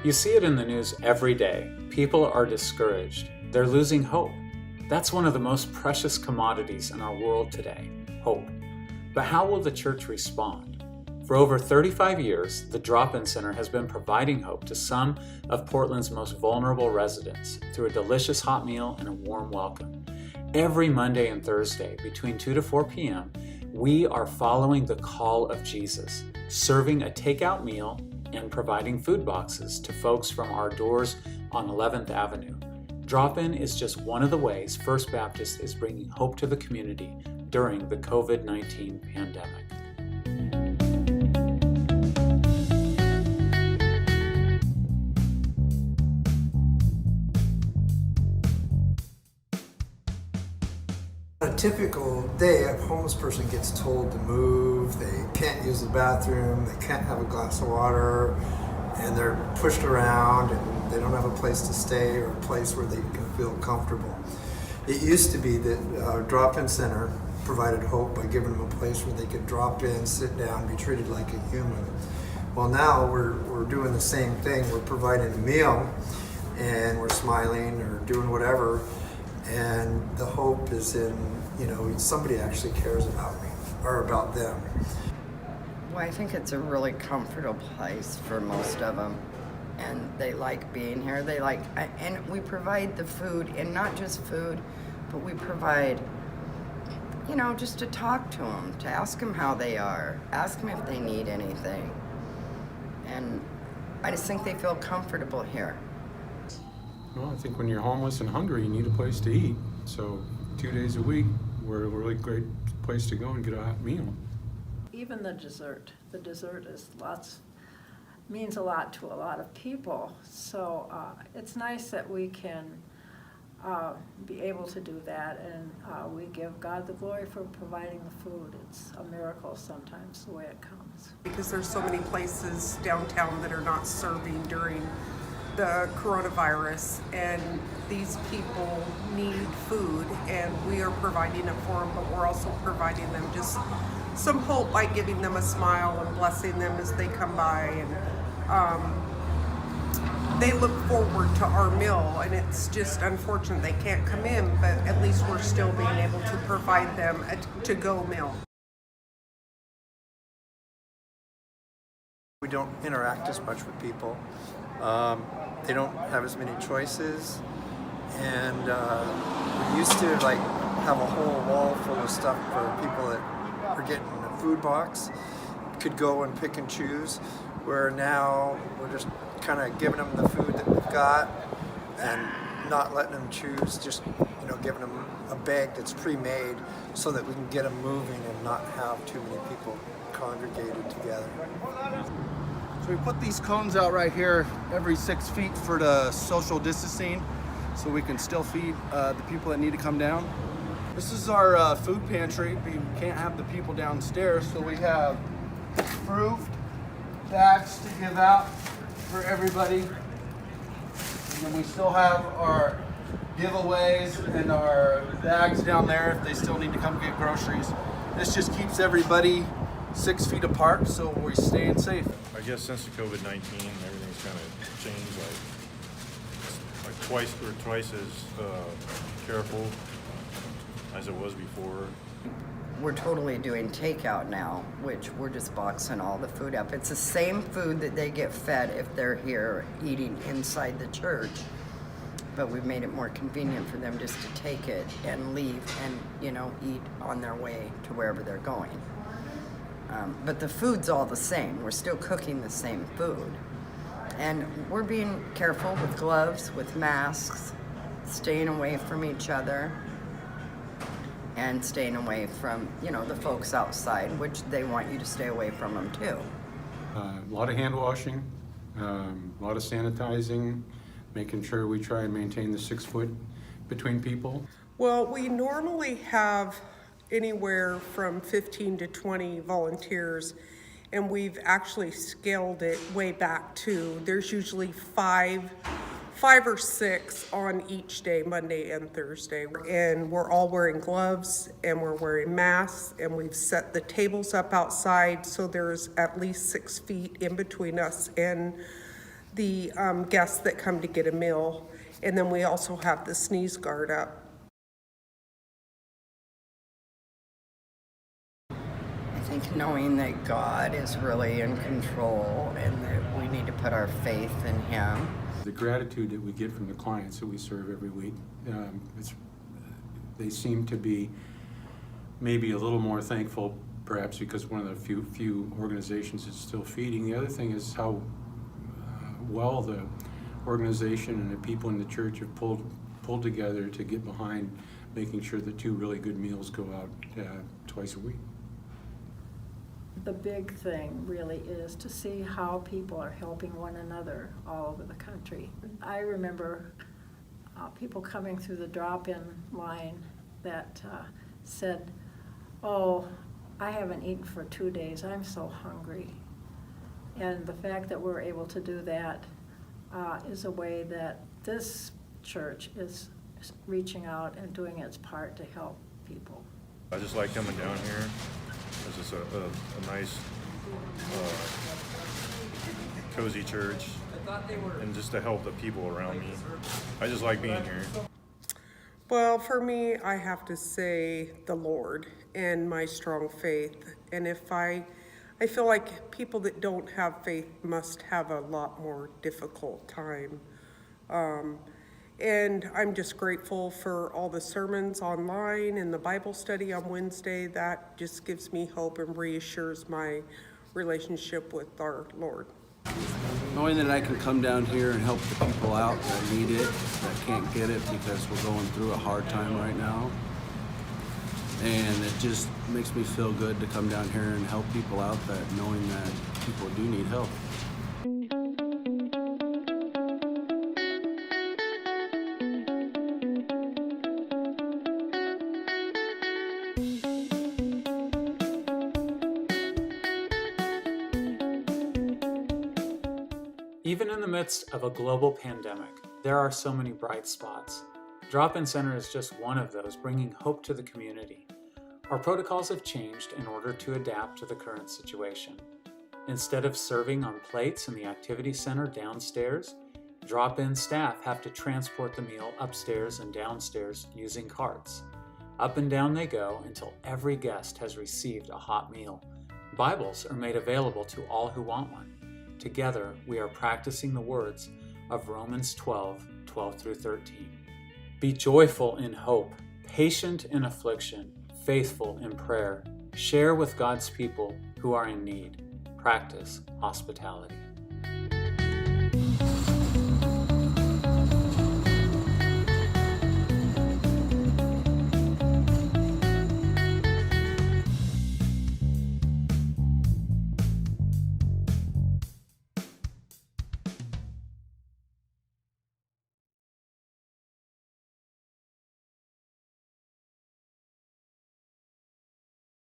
You see it in the news every day. People are discouraged. They're losing hope. That's one of the most precious commodities in our world today, hope. But how will the church respond? For over 35 years, the Drop-In Center has been providing hope to some of Portland's most vulnerable residents through a delicious hot meal and a warm welcome. Every Monday and Thursday between 2 to 4 p.m., we are following the call of Jesus, serving a takeout meal and providing food boxes to folks from our doors on 11th Avenue. Drop-In is just one of the ways First Baptist is bringing hope to the community during the COVID-19 pandemic. On a typical day, a homeless person gets told to move, they can't use the bathroom, they can't have a glass of water, and they're pushed around and they don't have a place to stay or a place where they can feel comfortable. It used to be that our Drop-In Center provided hope by giving them a place where they could drop in, sit down, be treated like a human. Well, now we're doing the same thing. We're providing a meal and we're smiling or doing whatever. And the hope is in, somebody actually cares about me or about them. Well, I think it's a really comfortable place for most of them. And they like being here. And we provide the food, and not just food, but we provide, just to talk to them, to ask them how they are, ask them if they need anything. And I just think they feel comfortable here. Well, I think when you're homeless and hungry, you need a place to eat. So 2 days a week, we're a really great place to go and get a hot meal. Even the dessert is means a lot to a lot of people. So it's nice that we can be able to do that, and we give God the glory for providing the food. It's a miracle sometimes the way it comes. Because there's so many places downtown that are not serving during the coronavirus, and these people need food, and we are providing it for them, but we're also providing them just some hope by giving them a smile and blessing them as they come by, and they look forward to our meal, and it's just unfortunate they can't come in, but at least we're still being able to provide them a to-go meal. We don't interact as much with people. They don't have as many choices, and we used to have a whole wall full of stuff for people that are getting a food box, could go and pick and choose, where now we're just kind of giving them the food that we've got and not letting them choose, just giving them a bag that's pre-made so that we can get them moving and not have too many people congregated together. So we put these cones out right here every 6 feet for the social distancing, so we can still feed the people that need to come down. This is our food pantry. We can't have the people downstairs, so we have fruit bags to give out for everybody. And then we still have our giveaways and our bags down there if they still need to come get groceries. This just keeps everybody 6 feet apart, so we're staying safe. I guess since the COVID-19, everything's kind of changed, like twice as careful as it was before. We're totally doing takeout now, which we're just boxing all the food up. It's the same food that they get fed if they're here eating inside the church, but we've made it more convenient for them just to take it and leave and, eat on their way to wherever they're going. But the food's all the same. We're still cooking the same food. And we're being careful with gloves, with masks, staying away from each other, and staying away from, the folks outside, which they want you to stay away from them too. A lot of hand washing, a lot of sanitizing, making sure we try and maintain the 6 foot between people. Well, we normally have anywhere from 15 to 20 volunteers, and we've actually scaled it way back to, there's usually five or six on each day, Monday and Thursday. And we're all wearing gloves and we're wearing masks, and we've set the tables up outside so there's at least 6 feet in between us and the guests that come to get a meal. And then we also have the sneeze guard up. I think knowing that God is really in control and that we need to put our faith in Him. The gratitude that we get from the clients that we serve every week, they seem to be maybe a little more thankful, perhaps because one of the few organizations is still feeding. The other thing is how well the organization and the people in the church have pulled together to get behind making sure that 2 really good meals go out twice a week. The big thing really is to see how people are helping one another all over the country. I remember people coming through the drop-in line that said, "Oh, I haven't eaten for 2 days, I'm so hungry." And the fact that we're able to do that is a way that this church is reaching out and doing its part to help people. I just like coming down here. It's just a nice, cozy church, and just to help the people around me. I just like being here. Well, for me, I have to say the Lord and my strong faith. And if I feel like people that don't have faith must have a lot more difficult time. And I'm just grateful for all the sermons online and the Bible study on Wednesday. That just gives me hope and reassures my relationship with our Lord. Knowing that I can come down here and help the people out that need it, that can't get it because we're going through a hard time right now. And it just makes me feel good to come down here and help people out, that knowing that people do need help. Even in the midst of a global pandemic, there are so many bright spots. Drop-In Center is just one of those, bringing hope to the community. Our protocols have changed in order to adapt to the current situation. Instead of serving on plates in the activity center downstairs, drop-in staff have to transport the meal upstairs and downstairs using carts. Up and down they go until every guest has received a hot meal. Bibles are made available to all who want one. Together, we are practicing the words of Romans 12:12 through 13. Be joyful in hope, patient in affliction, faithful in prayer. Share with God's people who are in need. Practice hospitality.